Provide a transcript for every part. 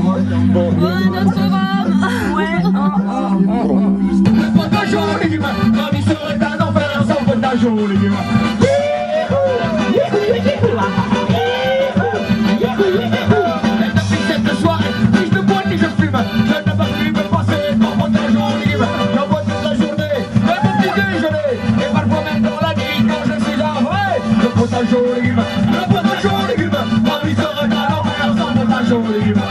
notre Rome. Ouais. Le potage aux légumes, comme il serait un enfer sans potage aux légumes. Et depuis cette soirée, si je bois et je fume, je ne peux plus me passer mon potage aux légumes. J'en bois toute la journée, et mon petit déjeuner, et parfois même dans la nuit quand je suis avré. Le potage aux légumes, le potage aux légumes, comme il serait un enfer sans potage aux légumes.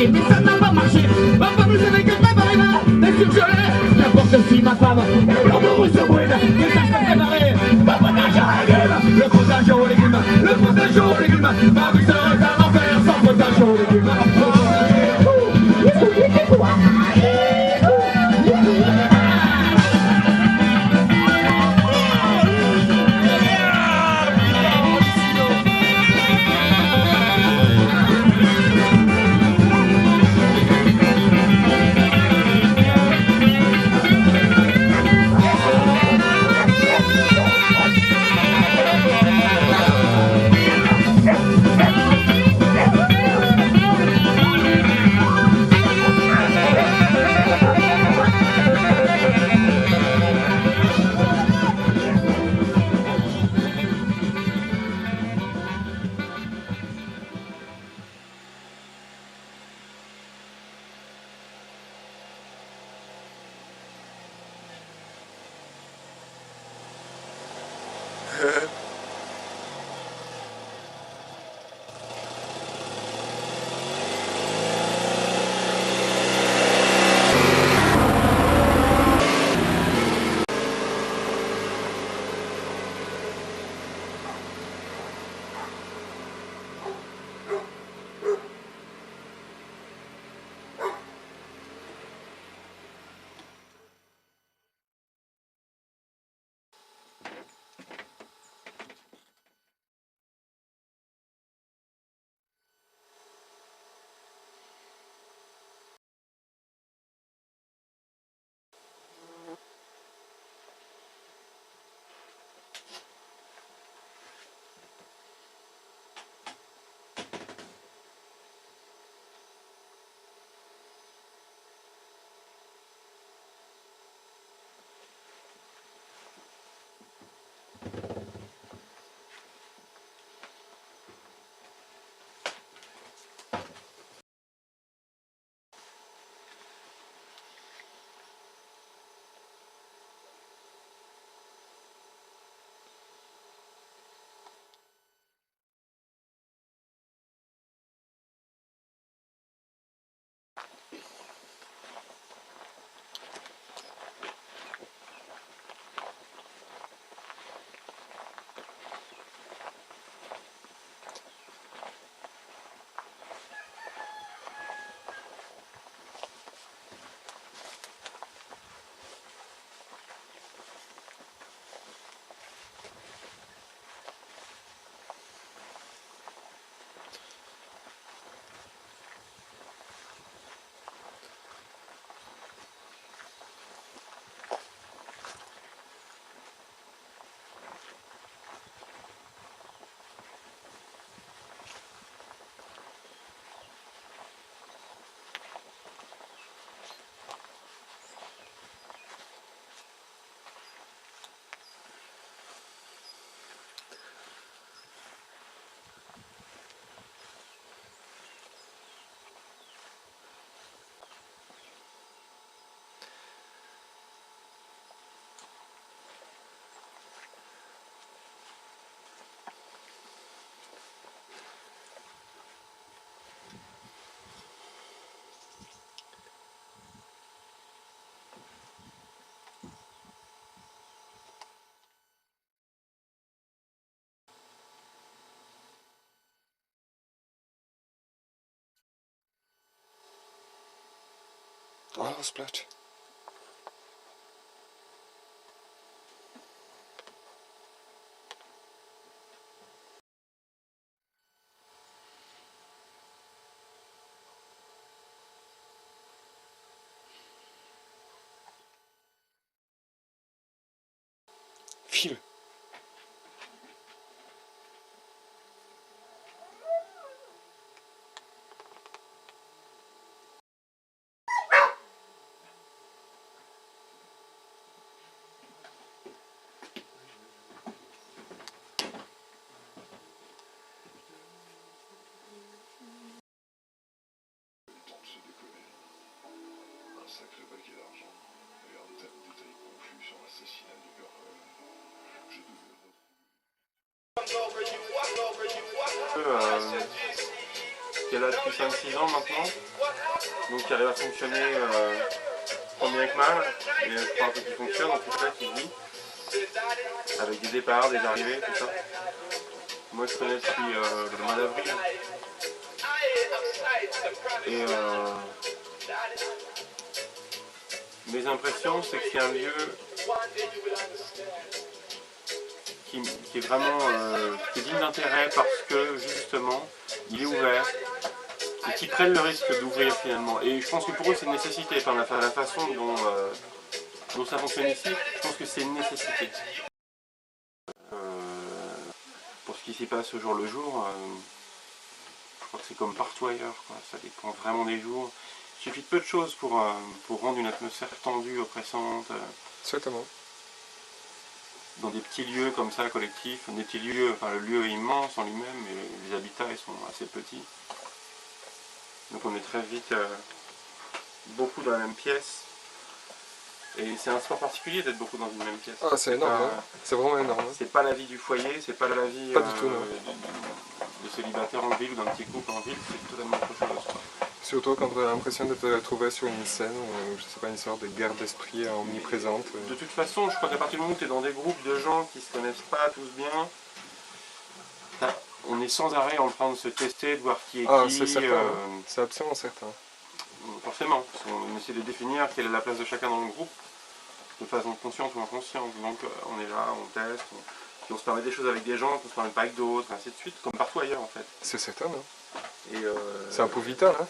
Mais ça n'a pas marché. Ma femme, je n'ai que préparé ma surgelée. N'importe si ma femme est amoureuse de brune, que ça soit préparé. Ma potage à légumes, le potage aux légumes, le potage aux légumes. Ma vie serait un enfer sans potage aux légumes. O, splacz. Fil. Sacré paquet d'argent et un tas de détails confus sur l'assassinat du père. Je qui est là depuis 5-6 ans maintenant, donc qui arrive à fonctionner tant bien que mal, et je crois un peu qu'il fonctionne, en tout cas qu'il vit, avec des départs, des arrivées, tout ça. Moi je connais depuis le mois d'avril, et mes impressions c'est que c'est un lieu qui est vraiment qui est digne d'intérêt parce que justement il est ouvert et qu'ils prennent le risque d'ouvrir finalement. Et je pense que pour eux c'est une nécessité, enfin, la façon dont ça fonctionne ici, je pense que c'est une nécessité. Pour ce qui s'y passe au jour le jour, je crois que c'est comme partout ailleurs, quoi. Ça dépend vraiment des jours. Il suffit de peu de choses pour rendre une atmosphère tendue, oppressante. Certainement. Dans des petits lieux comme ça, collectifs, des petits lieux, enfin le lieu est immense en lui-même, mais les habitats ils sont assez petits. Donc on est très vite beaucoup dans la même pièce. Et c'est un sport particulier d'être beaucoup dans une même pièce. Ah, c'est énorme, hein. C'est vraiment énorme. Hein. C'est pas la vie du foyer, c'est pas la vie pas du tout, non. de célibataire en ville ou d'un petit couple en ville, c'est totalement autre chose. Surtout quand tu as l'impression de te retrouver sur une scène, je sais pas, une sorte de guerre d'esprit omniprésente. De toute façon, je crois qu'à partir du moment où tu es dans des groupes de gens qui se connaissent pas tous bien, on est sans arrêt en train de se tester, de voir qui est qui. C'est certain, c'est absolument certain. Forcément, parce qu'on essaie de définir quelle est la place de chacun dans le groupe, de façon consciente ou inconsciente. Donc on est là, on teste, puis on se permet des choses avec des gens qu'on se permet pas avec d'autres, ainsi de suite, comme partout ailleurs en fait. C'est certain, non? Et c'est un peu vital, hein?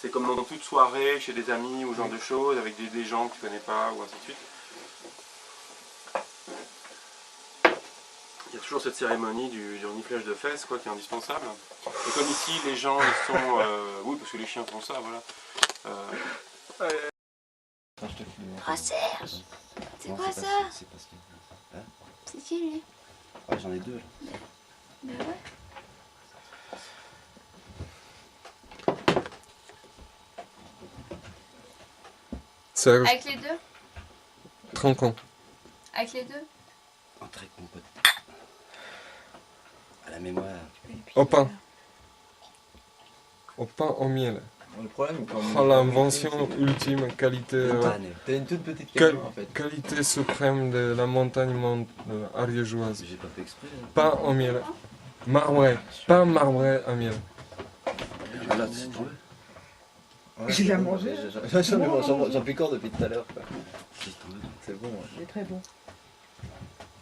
C'est comme dans toute soirée, chez des amis ou ce genre de choses, avec des gens que tu connais pas, ou ainsi de suite. Il y a toujours cette cérémonie du reniflage de fesses, quoi, qui est indispensable. Et comme ici, les gens, ils sont... oui, parce que les chiens font ça, voilà. Oh Serge, c'est quoi ça? C'est parce que... Hein? C'est qui lui? Ah, j'en ai deux là. Ben ouais. Serge, Avec les deux? tronquons. Avec les deux? Un très mon pote. À la mémoire. Au pain. Au pain au miel. Le problème, Oh, l'invention ultime, qualité... T'as une toute petite Quelle camion en fait. qualité suprême de la montagne ariégeoise. J'ai pas fait exprès. Hein. Pain au miel. Marbré. Pain marbré au miel. Ah là, si tu veux. J'ai déjà mangé. J'en picore depuis tout à l'heure. C'est bon, ouais. Il est très bon.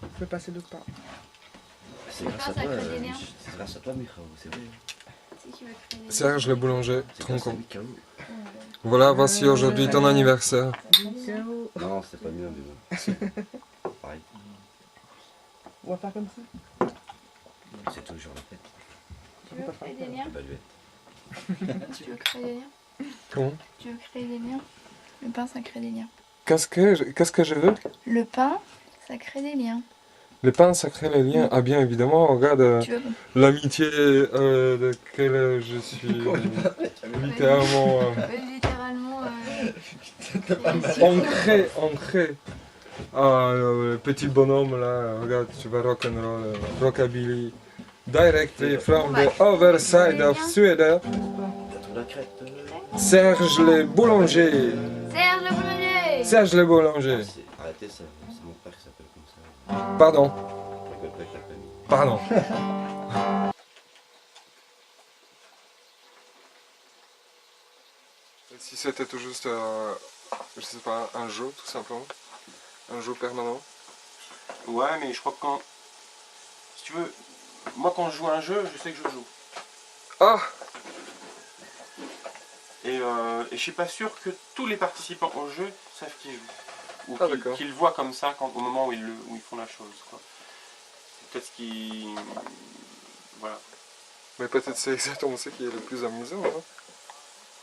Je peux passer d'autre part. C'est grâce à Ça toi, crée des liens. c'est grâce à toi, Michao, c'est vrai. C'est qui veut créer des Serge le boulanger, C'est grâce à tronquons. Michao. Voilà, voici aujourd'hui ton anniversaire. Non, c'était pas mieux, mais bon. Pareil, On va faire comme ça. c'est toujours la fête. Tu veux créer des liens? Bah, Tu veux créer des liens? Comment? Tu veux créer des liens? Le pain, ça crée des liens. Qu'est-ce que je veux? Le pain, ça crée des liens. Le pain, ça crée les liens. Ah bien évidemment, regarde Tu veux... l'amitié de laquelle je suis littéralement littéralement... ancré. Ah, le petit bonhomme là, regarde, tu vas rock'n'roll, rockabilly. Directly from the other side of Sweden, T'as trop la crête. Serge le boulanger. Serge le boulanger! Serge le boulanger. Arrêtez, c'est mon père qui s'appelle comme ça. Pardon, Je rigole pas avec la famille. pardon. Si c'était tout juste je sais pas, un jeu tout simplement. Un jeu permanent. Ouais, mais je crois que quand... Si tu veux, moi quand je joue à un jeu, je sais que je joue. Ah! Et je suis pas sûr que tous les participants au jeu savent qu'ils jouent. Ou Ah, qu'ils d'accord. le voient comme ça au moment où ils font la chose. C'est peut-être ce qui... Voilà. Mais peut-être c'est exactement ça qui est le plus amusant, hein?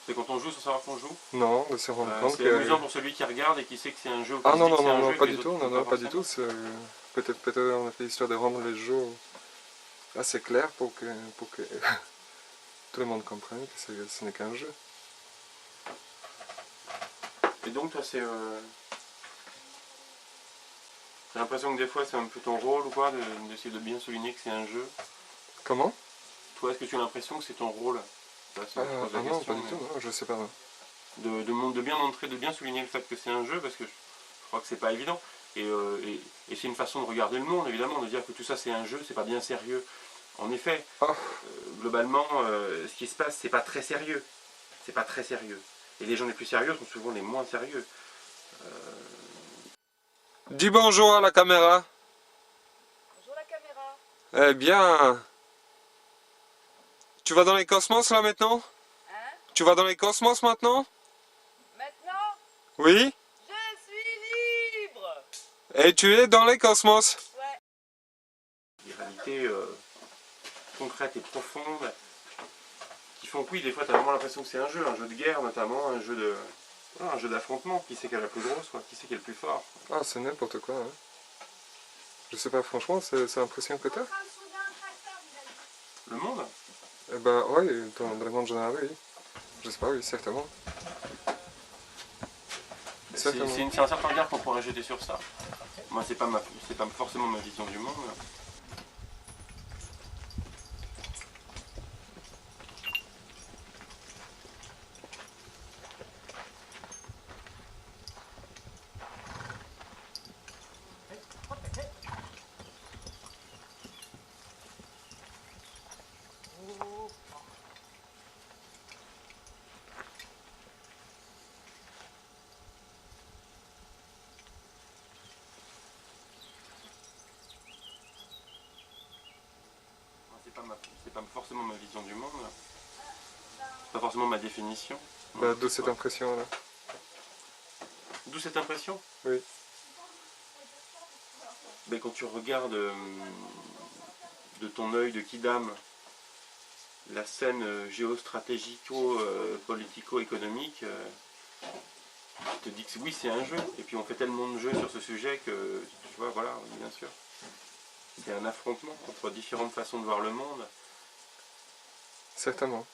C'est quand on joue sans savoir qu'on joue. Non, de se rendre compte C'est que... amusant pour celui qui regarde et qui sait que c'est un jeu. Ou qui Ah se non, dit que non, c'est un non, jeu non, et pas que du les tout, autres non, font non, pas pas du forcément. tout. Peut-être on a fait l'histoire de rendre les jeux assez clairs pour que tout le monde comprenne que ce n'est qu'un jeu. Et donc toi c'est... J'ai l'impression que des fois c'est un peu ton rôle ou quoi, d'essayer de bien souligner que c'est un jeu. Comment? Toi, est-ce que tu as l'impression que c'est ton rôle? Ça, Ah je pose la non, question, pas du mais tout, non, je sais pas. Non. de bien montrer, de bien souligner le fait que c'est un jeu, parce que je crois que c'est pas évident. Et c'est une façon de regarder le monde, évidemment, de dire que tout ça c'est un jeu, c'est pas bien sérieux. En effet, Ah. Globalement, ce qui se passe, c'est pas très sérieux. C'est pas très sérieux. Et les gens les plus sérieux sont souvent les moins sérieux. Dis bonjour à la caméra. Bonjour la caméra. Eh bien... Tu vas dans les cosmos là maintenant? Hein? Tu vas dans les cosmos maintenant? Maintenant, Oui? je suis libre. Et tu es dans les cosmos? Ouais. Des réalités concrètes et profondes qui font que oui, des fois tu as vraiment l'impression que c'est un jeu de guerre notamment, un jeu d'affrontement, qui c'est qui est la plus grosse, quoi, qui c'est qui est le plus fort. Ah, c'est n'importe quoi, hein. Je sais pas, franchement, c'est l'impression que t'as? Le monde? Eh ben, oui, dans le monde général, oui. Je sais pas, oui, certainement. C'est un certain regard qu'on pourrait jeter sur ça. Moi, c'est pas forcément ma vision du monde. C'est pas forcément ma vision du monde. C'est pas forcément ma définition. Bah, d'où cette impression-là? D'où cette impression? Oui. Ben, quand tu regardes de ton œil de Kidam la scène géostratégico-politico-économique, tu te dis que oui, c'est un jeu. Et puis on fait tellement de jeux sur ce sujet que, tu vois, voilà, bien sûr. C'est un affrontement entre différentes façons de voir le monde. Certainement.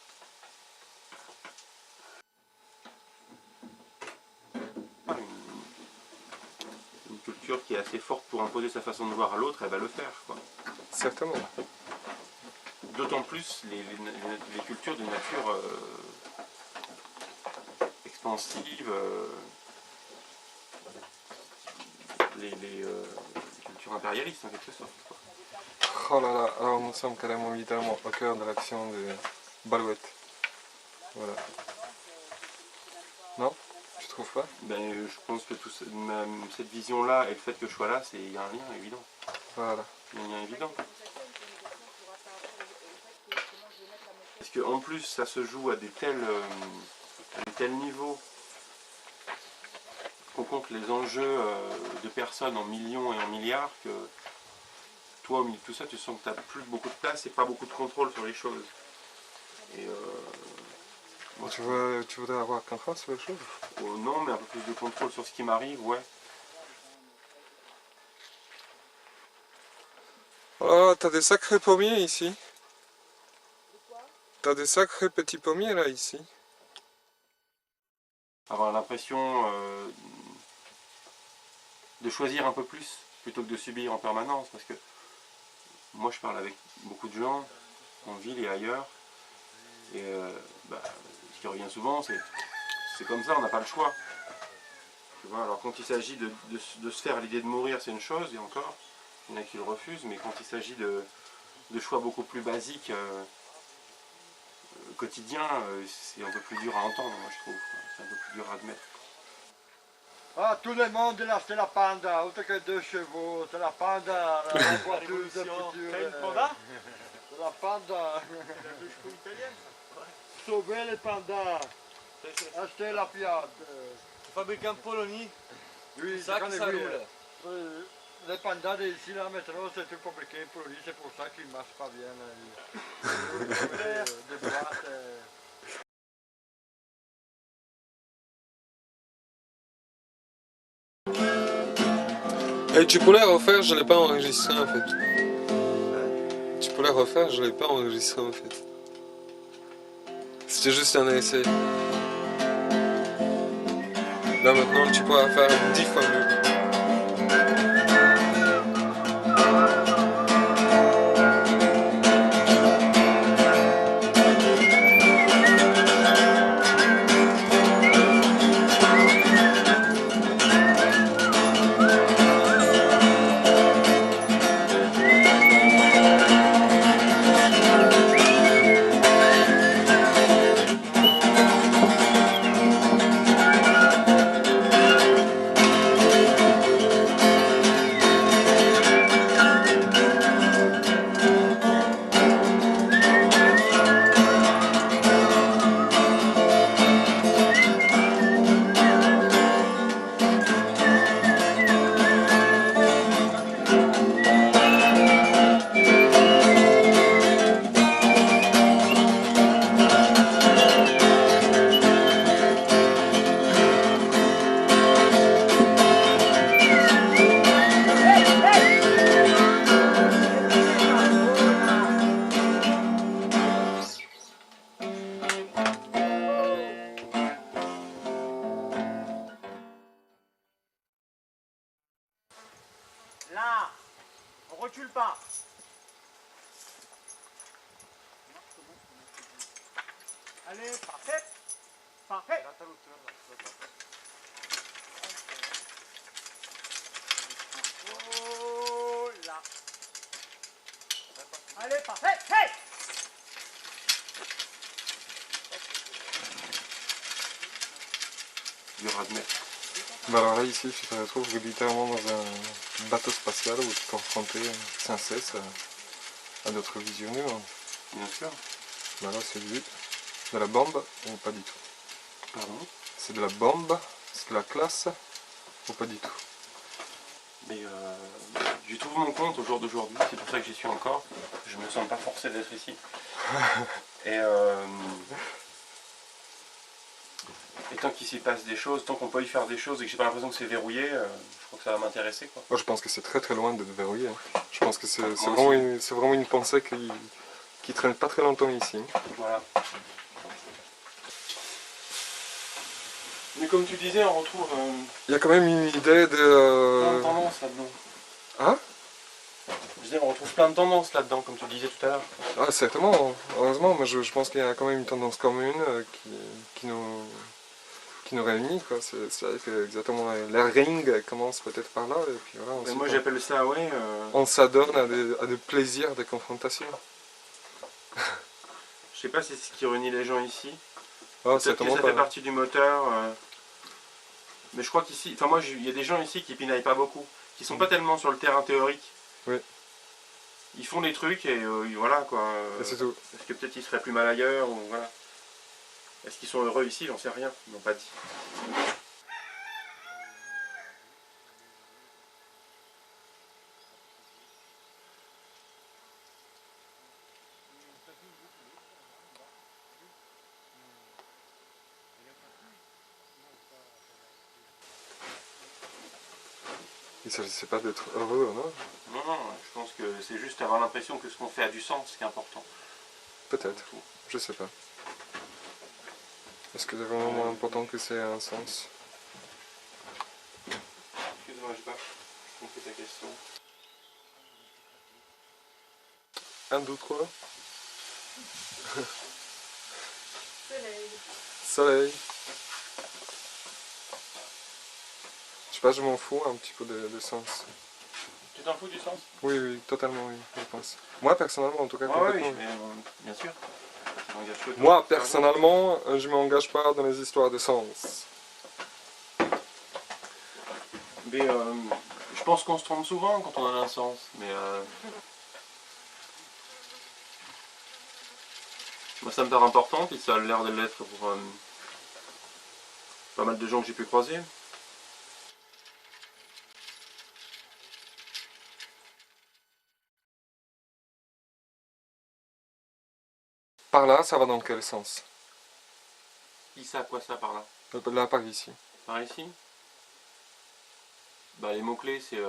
Une culture qui est assez forte pour imposer sa façon de voir à l'autre, elle va le faire, quoi. Certainement. D'autant plus les cultures de nature expansive, les cultures impérialistes en quelque sorte, quoi. Oh là là, alors nous sommes carrément littéralement au cœur de l'action de Balouette. Voilà. Non? Tu trouves pas? Ben, je pense que cette vision-là et le fait que je sois là, il y a un lien évident. Voilà. Il y a un lien évident. Parce qu'en plus, ça se joue à des tels niveaux qu'on compte les enjeux de personnes en millions et en milliards que toi, au milieu de tout ça, tu sens que tu n'as plus beaucoup de place et pas beaucoup de contrôle sur les choses. Et Bon, tu voudrais avoir contrôle sur les choses? non, mais un peu plus de contrôle sur ce qui m'arrive, ouais. Oh, t'as des sacrés pommiers ici. T'as des sacrés petits pommiers là, ici. Avoir l'impression de choisir un peu plus plutôt que de subir en permanence, parce que moi je parle avec beaucoup de gens en ville et ailleurs, et ce qui revient souvent, c'est comme ça, on n'a pas le choix. Tu vois, alors quand il s'agit de se faire l'idée de mourir, c'est une chose, et encore, il y en a qui le refusent, mais quand il s'agit de choix beaucoup plus basiques, quotidiens, c'est un peu plus dur à entendre, moi je trouve, c'est un peu plus dur à admettre. Ah, tout le monde là, c'est la panda, autant que 2 chevaux, c'est la panda, la voiture de futur. T'as une panda? C'est la panda. C'est la douche italienne. Sauver les pandas, acheter la Fiat. Fabriqué en Pologne, Oui, c'est ça que ça roule. Les pandas d'ici, là, maintenant, c'est tout fabriqué pour lui, c'est pour ça qu'il ne marche pas bien. Des boîtes. Et tu pourrais refaire, je l'ai pas enregistré en fait. Tu pourrais refaire, je l'ai pas enregistré en fait. C'était juste un essai. Là maintenant tu pourras faire 10 fois mieux. Là, on recule pas. Allez, parfait. Parfait. Oh là. Allez, parfait. Hey! Il y aura de mettre. Bah alors là ici tu te retrouves littéralement dans un bateau spatial où tu es confronté sans cesse à d'autres visionneurs. Bien sûr. Bah là c'est du de la bombe ou pas du tout. Pardon? C'est de la bombe, c'est de la classe ou pas du tout. Mais j'y trouve mon compte au jour d'aujourd'hui, c'est pour ça que j'y suis encore. Je me sens pas forcé d'être ici. Et tant qu'il s'y passe des choses, tant qu'on peut y faire des choses et que j'ai pas l'impression que c'est verrouillé, je crois que ça va m'intéresser, quoi. Moi je pense que c'est très très loin d'être verrouillé. Je pense que c'est Moi vraiment une pensée qui traîne pas très longtemps ici. Voilà. Mais comme tu disais, on retrouve Il y a quand même une idée plein de de... tendances là-dedans. Hein? Je disais, on retrouve plein de tendances là-dedans, comme tu disais tout à l'heure. Ah certainement, heureusement, mais je pense qu'il y a quand même une tendance commune qui nous réunit, quoi. C'est vrai que exactement la ring commence peut-être par là, et puis voilà. Mais moi j'appelle ça, ouais... On s'adonne à des plaisirs de confrontation. Je sais pas si c'est ce qui réunit les gens ici. Ah, Peut-être que certainement ça pas. fait partie du moteur. Mais je crois qu'ici, enfin moi il y a des gens ici qui pinaillent pas beaucoup, qui sont pas tellement sur le terrain théorique. Oui. Ils font des trucs et voilà quoi. Et c'est tout. Est-ce que peut-être ils seraient plus mal ailleurs ou voilà. Est-ce qu'ils sont heureux ici? J'en sais rien, ils n'ont pas dit. Il ne s'agissait pas d'être heureux, non? Non, non, je pense que c'est juste avoir l'impression que ce qu'on fait a du sens qui est important. Peut-être, je sais pas. Est-ce que c'est vraiment important que c'est un sens? Excuse-moi, je n'ai pas compris ta question. 1, 2, 3. Soleil. Soleil. Je sais pas, je m'en fous un petit peu de sens. Tu t'en fous du sens? Oui, oui, totalement, oui, je pense. Moi, personnellement, en tout cas, Oui, complètement. mais, bien sûr. Ça m'engage que toi. Moi, personnellement, je m'engage pas dans les histoires de sens. Mais je pense qu'on se trompe souvent quand on a un sens. Mais moi ça me paraît important, et ça a l'air de l'être pour pas mal de gens que j'ai pu croiser. Par là, ça va dans quel sens? Qui ça, quoi ça par là? Là, par ici. Par ici? Bah, les mots-clés, c'est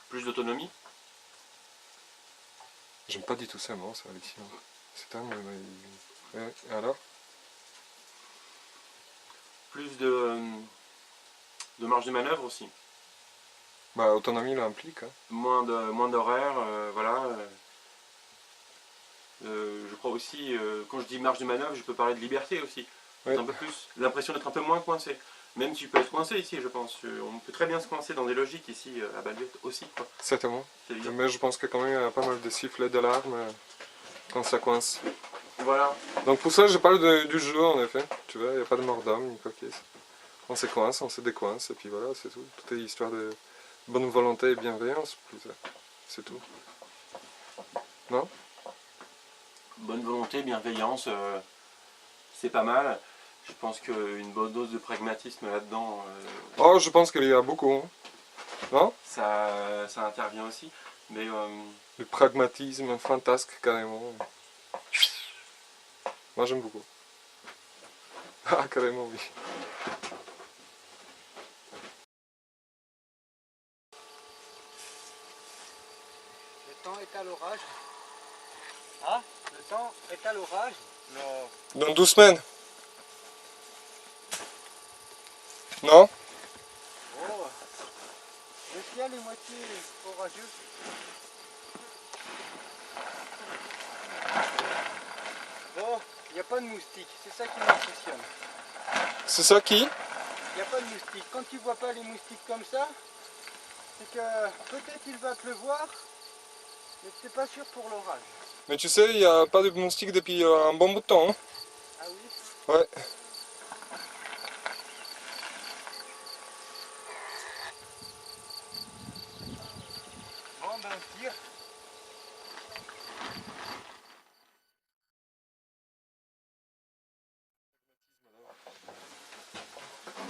plus d'autonomie. J'aime pas du tout ça, moi, ça, ici. C'est un... Ouais, et alors? Plus de marge de manœuvre aussi. Bah, autonomie l'implique. Hein. Moins d'horaires, voilà. Je crois aussi, quand je dis marge de manœuvre, je peux parler de liberté aussi. Ouais. Un peu plus, l'impression d'être un peu moins coincé. Même si tu peux être coincé ici, je pense. On peut très bien se coincer dans des logiques ici, à Baluette aussi. Quoi. Certainement. C'est évident. Mais je pense que quand même, il y a pas mal de sifflets d'alarme quand ça coince. Voilà. Donc pour ça, je parle du jeu, en effet. Tu vois, il n'y a pas de mort d'homme, ni quoi qu'il y ait. On se coince, on se décoince, et puis voilà, c'est tout. Tout est histoire de bonne volonté et bienveillance, plus c'est tout. Non? Bonne volonté, bienveillance, c'est pas mal. Je pense qu'une bonne dose de pragmatisme là-dedans, Oh, je pense qu'il y a beaucoup, hein. Non? ça intervient aussi. Mais Du pragmatisme, un fantasque, carrément. Moi, j'aime beaucoup. Ah, carrément, oui. Le temps est à l'orage. Ah, le temps est à l'orage. Non. Dans 12 semaines. Non? Oh, le ciel est moitié orageux. Bon, il n'y a pas de moustiques, c'est ça qui m'impressionne. C'est ça qui? Il n'y a pas de moustiques. Quand tu vois pas les moustiques comme ça, c'est que peut-être il va pleuvoir, mais c'est pas sûr pour l'orage. Mais tu sais, il n'y a pas de moustiques depuis un bon bout de temps. Hein. Ah oui? Ouais. Bon ben tire.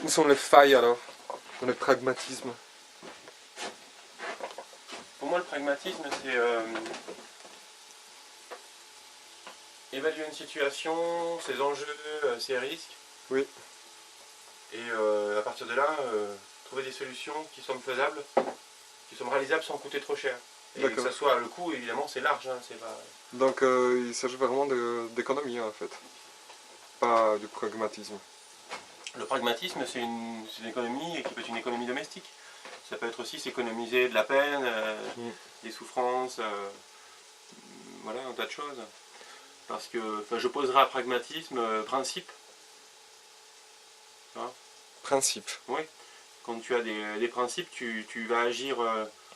Où sont les failles alors? Dans le pragmatisme. pour moi, le pragmatisme, c'est évaluer une situation, ses enjeux, ses risques. Oui. Et à partir de là, trouver des solutions qui sont faisables, qui sont réalisables sans coûter trop cher. Et que ça soit le coût, évidemment, c'est large. Hein, c'est pas... Donc il s'agit vraiment d'économie en fait. Pas du pragmatisme. Le pragmatisme, c'est une économie qui peut être une économie domestique. Ça peut être aussi s'économiser de la peine, des souffrances, voilà, un tas de choses. Parce que je poserai à pragmatisme principe. Hein? Principe. Oui. Quand tu as des principes, tu vas agir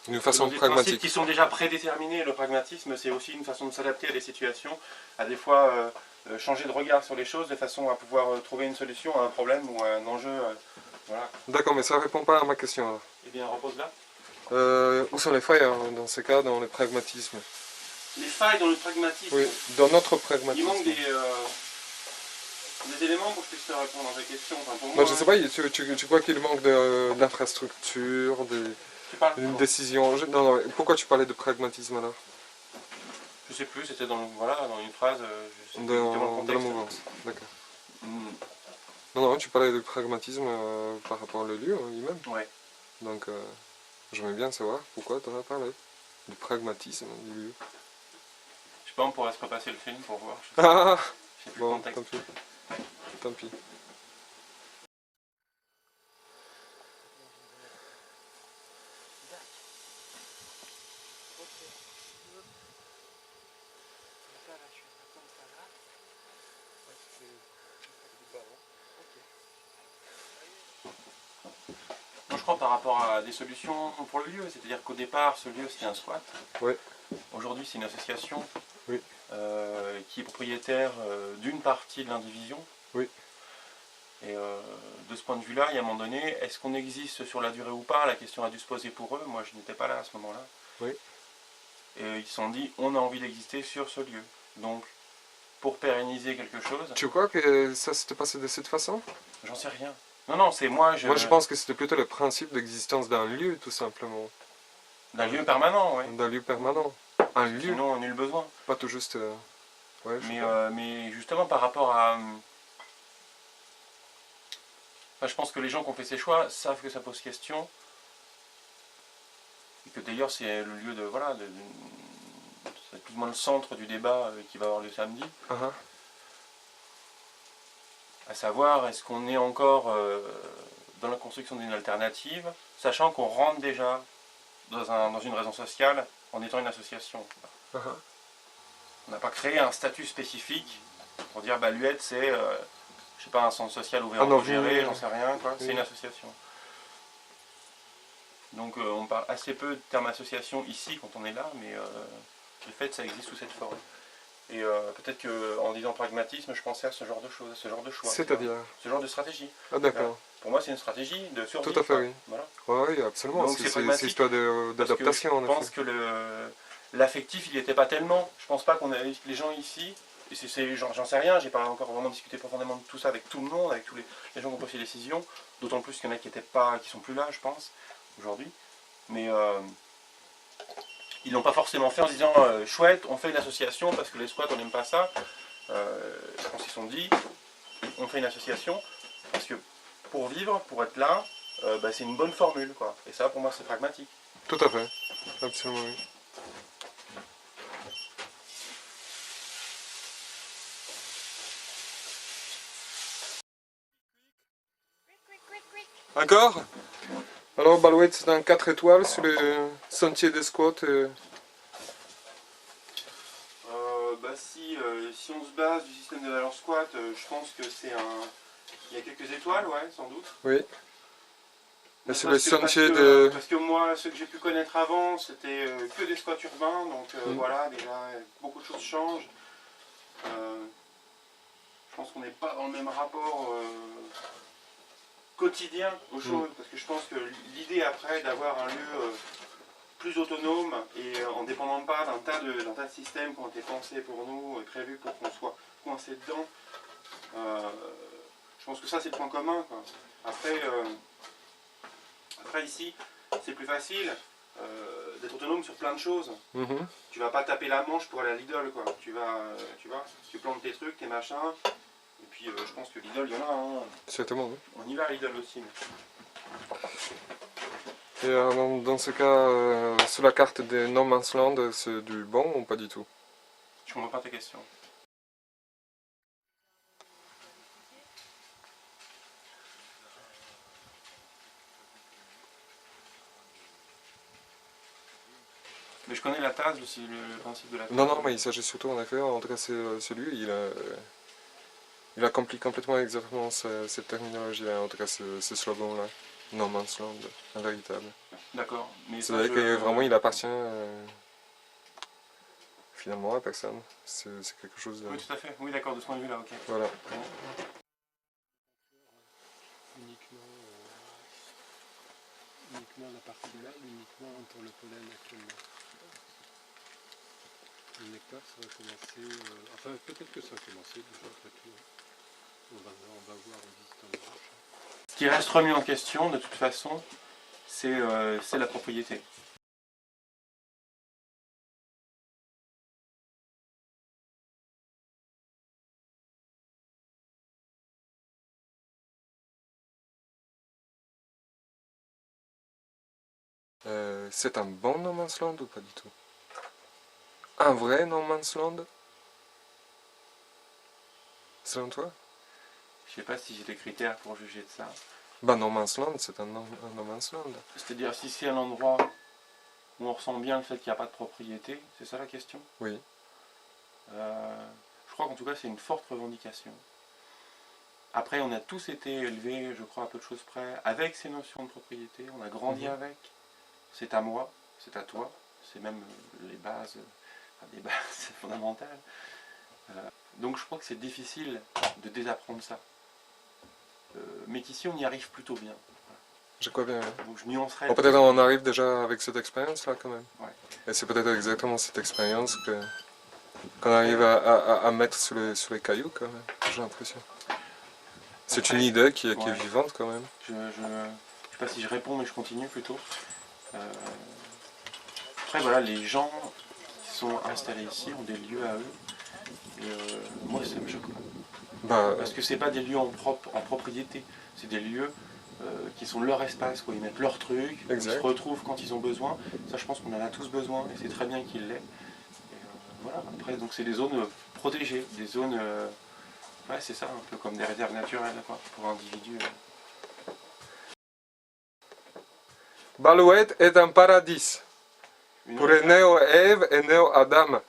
d'une façon des pragmatique. principes qui sont déjà prédéterminés. Le pragmatisme, c'est aussi une façon de s'adapter à des situations, à des fois changer de regard sur les choses de façon à pouvoir trouver une solution à un problème ou à un enjeu. Voilà. D'accord, mais ça ne répond pas à ma question alors. Eh bien, repose là. Où sont les failles hein, dans ces cas, dans le pragmatisme? Les failles dans le pragmatisme. Oui, dans notre pragmatisme. Il manque des éléments pour que je puisse te répondre à ta question. Enfin, pour Moi, moi, je sais pas, tu crois qu'il manque d'infrastructures, d'une décision. Non, non, pourquoi tu parlais de pragmatisme alors? Je sais plus, c'était dans une phrase. Je sais plus Dans exactement le la contexte. mouvance, d'accord. Mm. Non, non, tu parlais de pragmatisme par rapport au lieu hein, lui-même. Ouais. Donc, j'aimerais bien savoir pourquoi tu en as parlé. Du pragmatisme du lieu. Je sais pas, on pourrait se repasser le film pour voir. Ah, Je sais plus bon, le contexte. tant pis. Tant pis. Moi, je crois par rapport à des solutions pour le lieu, c'est-à-dire qu'au départ, ce lieu c'était un squat. Oui. Aujourd'hui, c'est une association Oui. Qui est propriétaire d'une partie de l'indivision. Oui. Et de ce point de vue-là, il y a un moment donné, est-ce qu'on existe sur la durée ou pas? La question a dû se poser pour eux. Moi, je n'étais pas là à ce moment-là. Oui. Et ils se sont dit, on a envie d'exister sur ce lieu. Donc, pour pérenniser quelque chose, Tu crois que ça s'était passé de cette façon? j'en sais rien. Non, non, c'est moi, Moi, je pense que c'était plutôt le principe d'existence d'un lieu, tout simplement. d'un lieu permanent, oui. D'un lieu permanent. Un lieu, Sinon, nul besoin. pas tout juste... ouais, je sais Mais, pas. mais justement, par rapport à... Enfin, je pense que les gens qui ont fait ces choix savent que ça pose question. Et que d'ailleurs, c'est le lieu de... Voilà, c'est plus ou moins le centre du débat qui va avoir lieu samedi. Uh-huh. À savoir, est-ce qu'on est encore dans la construction d'une alternative, sachant qu'on rentre déjà dans une raison sociale en étant une association. Uh-huh. On n'a pas créé un statut spécifique pour dire bah, l'UED c'est, je sais pas, un centre social ouvert autogéré, j'en sais rien, quoi. C'est une association. Donc on parle assez peu de terme association ici quand on est là, mais de fait ça existe sous cette forme. Et peut-être qu'en disant pragmatisme, je pensais à ce genre de choses, à ce genre de choix. C'est-à-dire? Ce genre de stratégie. Ah d'accord. Pour moi c'est une stratégie de survie. Tout à fait, oui. Voilà. Oui, absolument. Donc, c'est C'est pragmatique, histoire d'adaptation, en Je effet. pense que l'affectif, il n'y était pas tellement. Je pense pas qu'on avait les gens ici, et j'en sais rien, j'ai pas encore vraiment discuté profondément de tout ça avec tout le monde, avec tous les gens qui ont pris ces décisions, d'autant plus qu'il y en a qui sont plus là, je pense, aujourd'hui. Mais ils l'ont pas forcément fait en disant chouette, on fait une association parce que les squats on n'aime pas ça. Je pense qu'ils se sont dit on fait une association parce que pour vivre, pour être là, bah, c'est une bonne formule, quoi. Et ça pour moi c'est pragmatique. Tout à fait. Absolument, oui. Encore? Alors, Balouette, c'est un 4 étoiles sur le sentier des squats. Bah si on se base du système de valeur squat, je pense que c'est un... Il y a quelques étoiles, ouais, sans doute. Oui. Mais sur le sentier parce que moi, ceux que j'ai pu connaître avant, c'était que des squats urbains, donc voilà, déjà, beaucoup de choses changent. Je pense qu'on n'est pas dans le même rapport quotidien aux choses, parce que je pense que l'idée après d'avoir un lieu plus autonome et en dépendant pas d'un tas de systèmes qui ont été pensés pour nous et prévus pour qu'on soit coincé dedans, je pense que ça c'est le point commun, quoi. Après ici, c'est plus facile d'être autonome sur plein de choses. Tu vas pas taper la manche pour aller à Lidl, quoi. Tu vois, tu plantes tes trucs, tes machins. Et puis je pense que Lidl, il y en a. Hein. Certainement, oui. On y va à Lidl aussi. Et dans ce cas, sur la carte des No Man's Land, c'est du bon ou pas du tout? Je comprends pas ta question. Mais je connais la tasse, aussi le principe de la tasse. Non, non, mais il s'agit surtout, en effet, en tout cas, c'est lui, il accomplit complètement exactement cette terminologie-là, en tout cas, ce slogan-là. No Man's Land, un véritable. D'accord. C'est-à-dire que vraiment, il appartient finalement à personne. C'est quelque chose de... Oui, tout à fait. Oui, d'accord, de ce point de vue-là, ok. Voilà. Uniquement la partie mâle, uniquement pour le pollen actuellement. Le nectar, ça va commencer... enfin, peut-être que ça a commencé déjà, après tout. On va voir en visitant les roches. Ce qui reste remis en question, de toute façon, c'est la propriété. C'est un bon No Man's Land ou pas du tout? Un vrai No Man's Land? Selon toi? Je sais pas si j'ai des critères pour juger de ça. Bah No Man's Land, c'est un No Man's Land. C'est-à-dire si c'est un endroit où on ressent bien le fait qu'il n'y a pas de propriété, c'est ça la question? Oui. Je crois qu'en tout cas c'est une forte revendication. Après on a tous été élevés, je crois à peu de choses près, avec ces notions de propriété, on a grandi avec. C'est à moi, c'est à toi, c'est même les bases, enfin, des bases fondamentales. Donc je crois que c'est difficile de désapprendre ça. mais qu'ici on y arrive plutôt bien. Je crois bien. Ouais. Donc je nuancerai. Bon, peut-être on arrive déjà avec cette expérience-là quand même. Ouais. Et c'est peut-être exactement cette expérience qu'on arrive à mettre sur les cailloux quand même, j'ai l'impression. C'est une idée qui est vivante quand même. Je sais pas si je réponds, mais je continue plutôt. Après voilà, les gens qui sont installés ici ont des lieux à eux. Et moi ça me choque pas. Bah, Parce que c'est pas des lieux en propriété, c'est des lieux qui sont leur espace, quoi. Ils mettent leurs trucs, ils se retrouvent quand ils ont besoin. Ça je pense qu'on en a tous besoin et c'est très bien qu'ils l'aient. Voilà, après donc c'est des zones protégées, des zones... ouais c'est ça, un peu comme des réserves naturelles quoi, pour individus. Balouette est un paradis pour les néo-Ève et néo-Adam.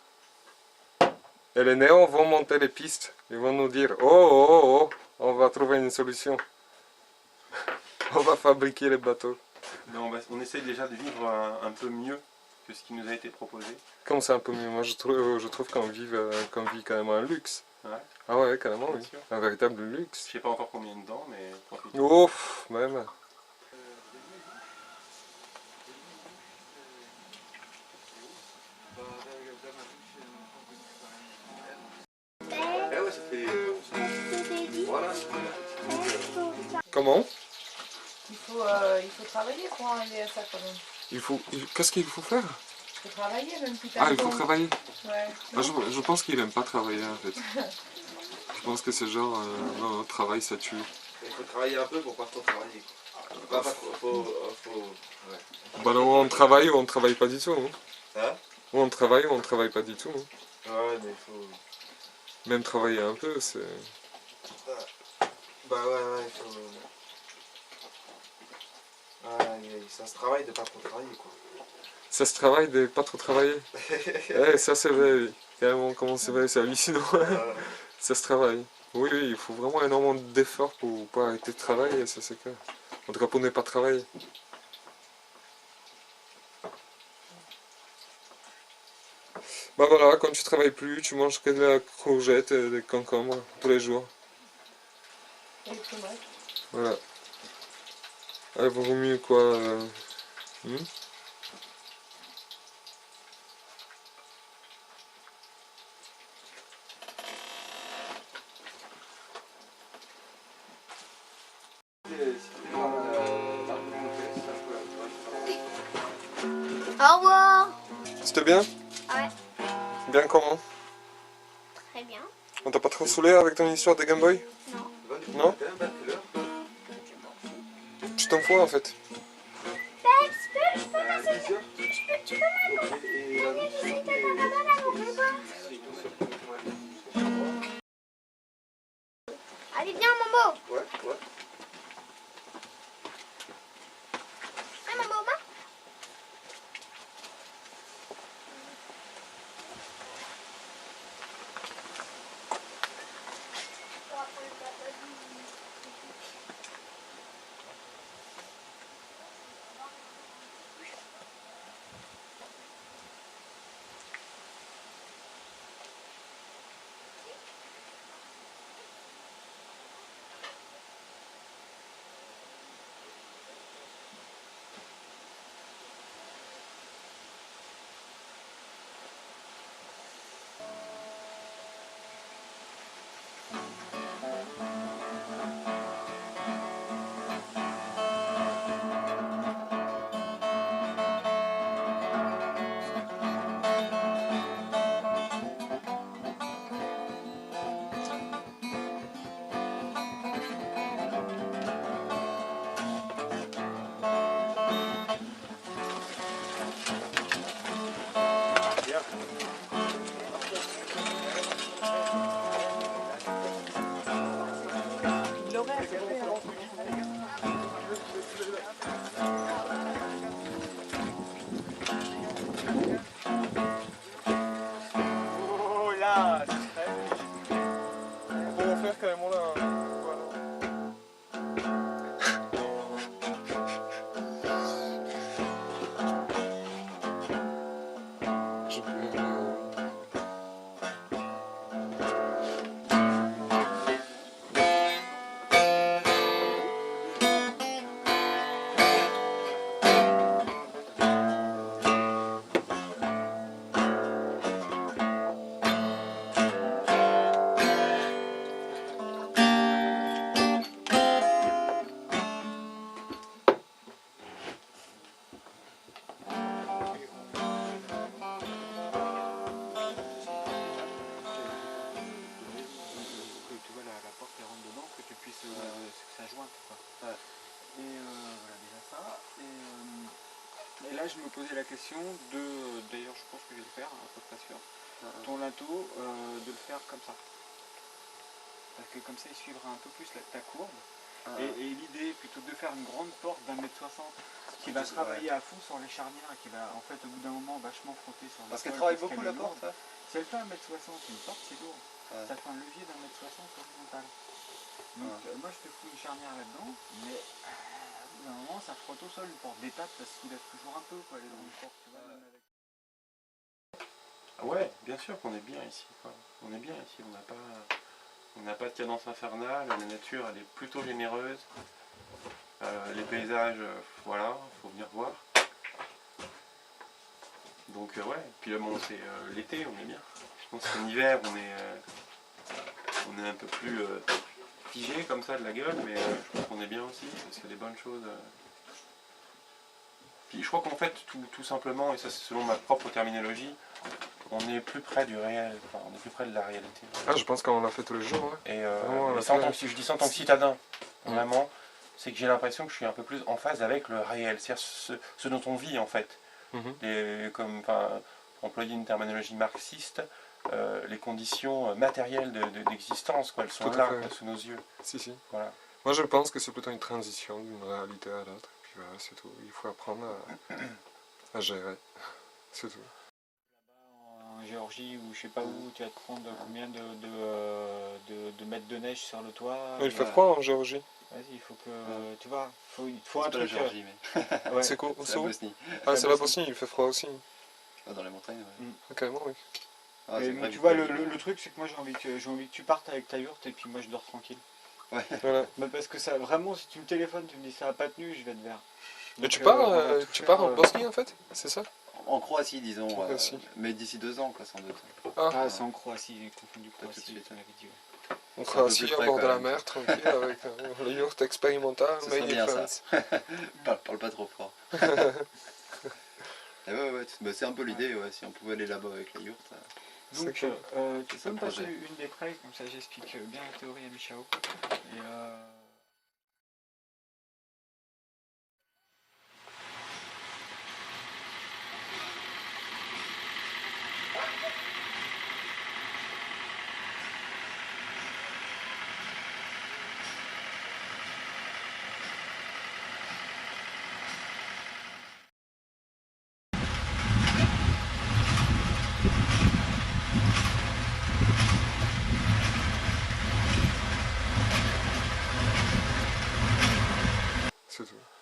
Et les néos vont monter les pistes, ils vont nous dire oh, on va trouver une solution. On va fabriquer les bateaux. Mais on essaie déjà de vivre un peu mieux que ce qui nous a été proposé. Comme c'est un peu mieux, moi je trouve qu'on vit quand même un luxe. Ouais. Ah ouais, carrément, Bien oui. sûr. Un véritable luxe. Je sais pas encore combien dedans, mais profite. Ouf, même. Comment? Il faut travailler pour arriver à ça quand même. Qu'est-ce qu'il faut faire? Il faut travailler même si t'as Ah, il faut travailler. Ouais. Ah, je pense qu'il aime pas travailler en fait. Je pense que c'est genre, non, travail ça tue. Il faut travailler un peu pour pas trop travailler. Pas trop, ouais. Bah non, on travaille ou on travaille pas du tout. Hein. Hein? Ou on travaille ou on travaille pas du tout. Hein. Ouais, mais il faut... Même travailler un peu, c'est... Bah ouais, il faut... Ouais, ça se travaille de pas trop travailler quoi. Ça se travaille de pas trop travailler. Ça c'est vrai, oui. Carrément, comment c'est vrai, c'est hallucinant. Ça se travaille. Oui, il faut vraiment énormément d'efforts pour pas arrêter de travailler, ça c'est clair. En tout cas pour ne pas travailler. Bah voilà, quand tu travailles plus, tu manges que de la courgette et des concombres tous les jours. Et les tomates. Voilà. Il vaut mieux quoi Au revoir. C'était bien? Ouais, Bien comment? très bien. On t'a pas trop saoulé avec ton histoire de Game Boy? Non. Non? Tu t'en fous en fait. Je peux m'asseoir. Tu peux Allez, viens, Mambo. Ouais. Hein, Mambo, main. là je me posais la question de, d'ailleurs je pense que je vais le faire, à peu près sûr, ton linteau, de le faire comme ça. Parce que comme ça il suivra un peu plus ta courbe. Et l'idée plutôt de faire une grande porte d'1,60 m qui va travailler à fond sur les charnières et qui va en fait au bout d'un moment vachement frotter sur le Parce qu'elle travaille beaucoup la porte. Si elle fait 1,60 m, une porte c'est lourd. Ça fait un levier d'1,60 m horizontal. Donc moi je te fous une charnière là-dedans, mais au bout d'un moment ça frotte au sol, une porte d'étape, ça se soulève toujours un peu quoi, les grandes portes, tu vois, même avec... Ouais, bien sûr qu'on est bien ici, quoi. On est bien ici, on n'a pas de cadence infernale, la nature elle est plutôt généreuse. Les paysages, voilà, faut venir voir. Donc ouais, puis là bon c'est l'été, on est bien. Je pense qu'en hiver on est un peu plus figé comme ça de la gueule, mais je pense qu'on est bien aussi, parce qu'il y a des bonnes choses. Puis je crois qu'en fait, tout simplement, et ça c'est selon ma propre terminologie, on est plus près du réel, enfin, on est plus près de la réalité. Ah, je pense qu'on l'a fait tous les jours. Ouais. Et je dis ça en tant que citadin, vraiment, c'est que j'ai l'impression que je suis un peu plus en phase avec le réel, c'est-à-dire ce dont on vit en fait. Comme, pour employer une terminologie marxiste, les conditions matérielles d'existence, elles sont là, sous nos yeux. Si. Voilà. Moi je pense que c'est plutôt une transition d'une réalité à l'autre. Puis voilà, c'est tout. Il faut apprendre à gérer. C'est tout. En Géorgie ou je sais pas où, tu vas te prendre combien de mètres de neige sur le toit. Il fait froid en Géorgie. Vas-y, il faut que, tu vois, il faut un truc... la Géorgie, mais... Ouais. C'est quoi? C'est la Bosnie. Ah, c'est la Bosnie, il fait froid aussi. Dans les montagnes, ouais. Carrément, oui. Mais tu vois, le truc, c'est que moi j'ai envie que tu partes avec ta yourte et puis moi je dors tranquille. Ouais. Voilà. Mais parce que ça, vraiment, si tu me téléphones, tu me dis ça n'a pas tenu, je vais te vers. Mais tu pars en Bosnie en fait? C'est ça? En Croatie, disons, mais d'ici 2 ans, quoi, sans doute. Ah, c'est en Croatie, j'ai confondu Croatie, tu m'avais dit, ouais. En Croatie, au bord de la mer, tranquille, avec le yacht expérimental, made in France. Parle pas trop fort. Ouais, c'est un peu l'idée, ouais, si on pouvait aller là-bas avec la yourte. Donc, tu peux me passer une des prêts, comme ça j'explique bien la théorie à Michao. Et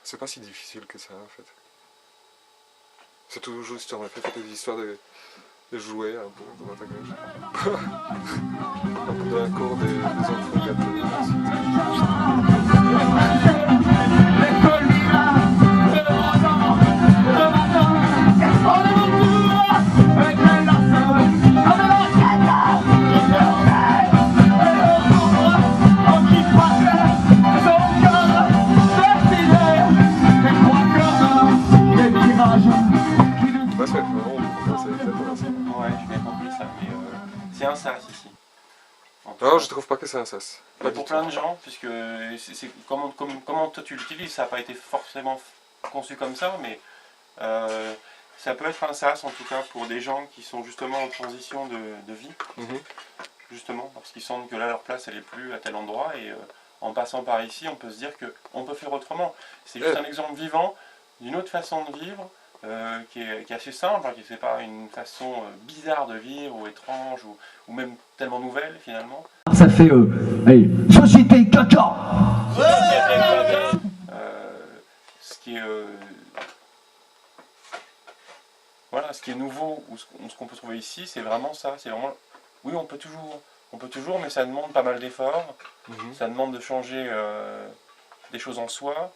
c'est pas si difficile que ça en fait. C'est tout juste en fait des histoires de jouer un peu de droite à gauche. Un peu de la cour des enfants gâtés. C'est un sas ici. Non, je trouve pas que c'est un sas. Pour plein de gens, puisque comment toi tu l'utilises, ça n'a pas été forcément conçu comme ça, mais ça peut être un sas en tout cas pour des gens qui sont justement en transition de vie, justement parce qu'ils sentent que là leur place elle est plus à tel endroit et en passant par ici on peut se dire qu'on peut faire autrement. C'est juste un exemple vivant d'une autre façon de vivre. Qui est assez simple, qui n'est pas une façon bizarre de vivre ou étrange ou même tellement nouvelle finalement. Ça fait allez, société caca. Ce qui est voilà, ce qui est nouveau ou ce qu'on peut trouver ici, c'est vraiment ça. C'est vraiment oui, on peut toujours, mais ça demande pas mal d'efforts. Ça demande de changer des choses en soi.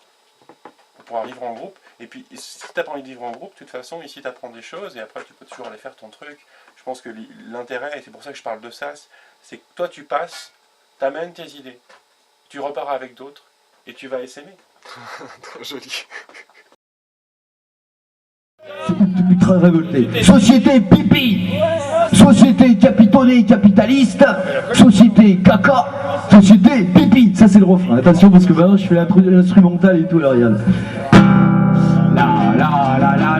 Pour vivre en groupe, et puis si tu n'as pas envie de vivre en groupe, de toute façon ici tu apprends des choses et après tu peux toujours aller faire ton truc. Je pense que l'intérêt, et c'est pour ça que je parle de sas, c'est que toi tu passes, tu amènes tes idées, tu repars avec d'autres et tu vas essaimer. Très joli. Très révolté. Société pipi, société capitonnée capitaliste, société caca, société pipi. Ça c'est le refrain. Attention parce que maintenant je fais l'instrumental et tout, là regarde. La la la la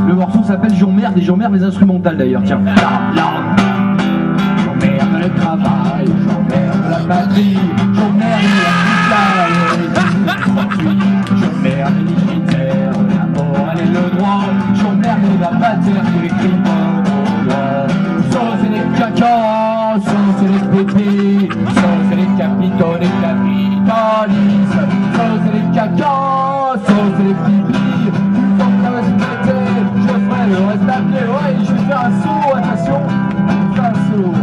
Le morceau s'appelle J'emmerde et j'emmerde les instrumentales d'ailleurs, tiens. J'emmerde le travail, j'emmerde la patrie, j'emmerde la j'emmerde les militaires, la morale et le droit, j'emmerde la matière et les crimes au droit. Sauce et les cacas, sauce et les pépés, sauce et les capitaux, les capitalistes, sauce et les cacas, sauce et les pipis, sans que ça va se péter, je ferai le reste à pied, ouais, je vais faire un saut, attention, je vais faire un saut.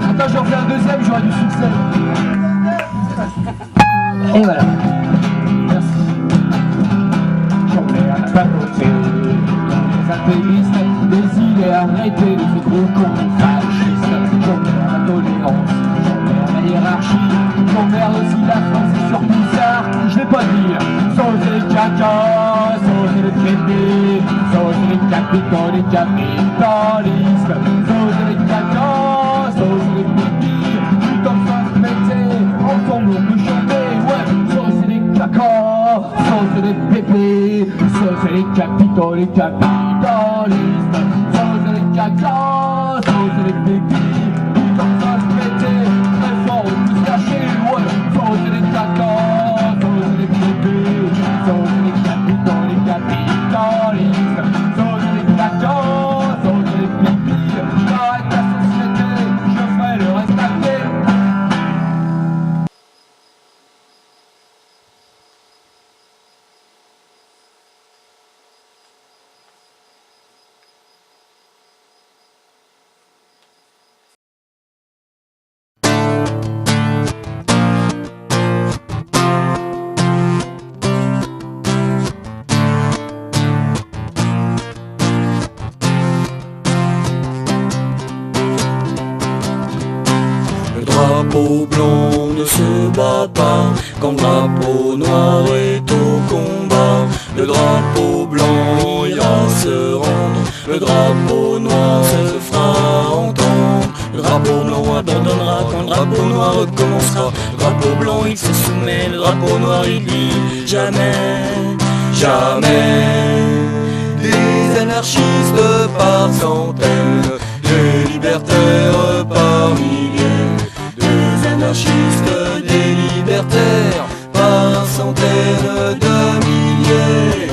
Attends, j'en fais un deuxième, j'aurai du succès. Et voilà. Merci. J'emmerde la papauté, les intégristes, les idées arrêtées de ces gros cons fascistes. J'emmerde la tolérance, j'emmerde la hiérarchie, j'emmerde aussi la France et surtout ça, je l'ai pas dit. Sauce et les cacas, sauce et les traités, sauce et les capitaux, les capitalistes, sauce et les cacas, sauce et les pipis, putain de ça se mettait, ensemble on peut chanter, ouais, sauce et les cacas, sauce et les pépés, sauce et les capitaux, les capitalistes, sauce et les cacas, sauce et les pépis, putain de ça se mettait, très fort on peut se lâcher, ouais, sauce et les cacas, sauce et les pépés, sauce et les capitaux, les capitalistes, sauce et les cacas, sauce et les pipis, arrête la société, je ferai le reste à pied. Le drapeau blanc ne se bat pas quand le drapeau noir est au combat. Le drapeau blanc ira se rendre, le drapeau noir se fera entendre. Le drapeau blanc abandonnera quand le drapeau noir recommencera. Le drapeau blanc il se soumet, le drapeau noir il dit jamais, jamais. Des anarchistes par centaines, des libertaires par milliers. Des anarchistes, des libertaires par centaines de milliers.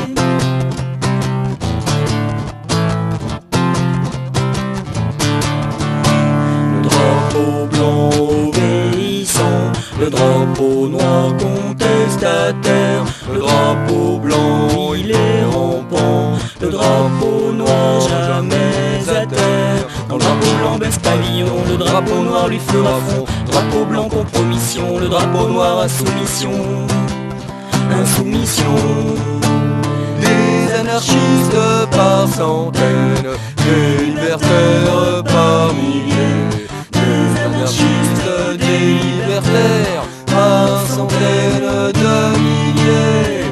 Le drapeau blanc obéissant, le drapeau noir contestataire. Le drapeau blanc il est rampant, le drapeau noir jamais à terre. Quand le drapeau blanc baisse pavillon, le drapeau noir lui fera fond. Drapeau blanc compromission, le drapeau noir insoumission, insoumission. Des anarchistes par centaines, des libertaires par milliers. Des anarchistes, des libertaires par centaines de milliers.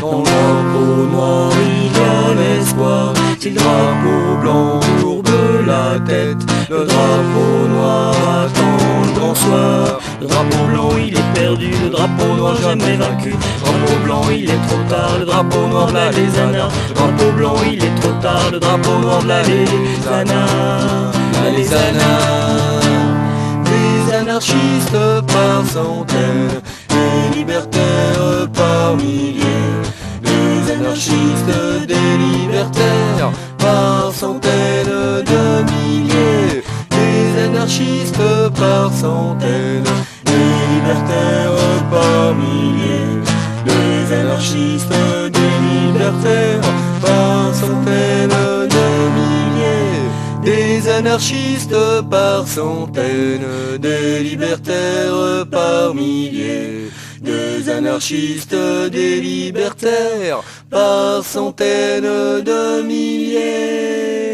Dans le drapeau noir il y a l'espoir. Si le drapeau blanc courbe la tête, le drapeau noir attend le grand soir. Le drapeau blanc il est perdu, le drapeau noir jamais vaincu. Le drapeau blanc il est trop tard, le drapeau noir là les anards. Le drapeau blanc il est trop tard, le drapeau noir là les anards, là les anards. Des anarchistes par centaines, des libertaires par milliers. Des anarchistes, des libertaires par centaines de milliers. Des anarchistes par centaines, des libertaires par milliers. Des anarchistes, des libertaires par centaines de milliers. Des anarchistes par centaines, des libertaires par milliers. Des anarchistes, des libertaires par centaines de milliers.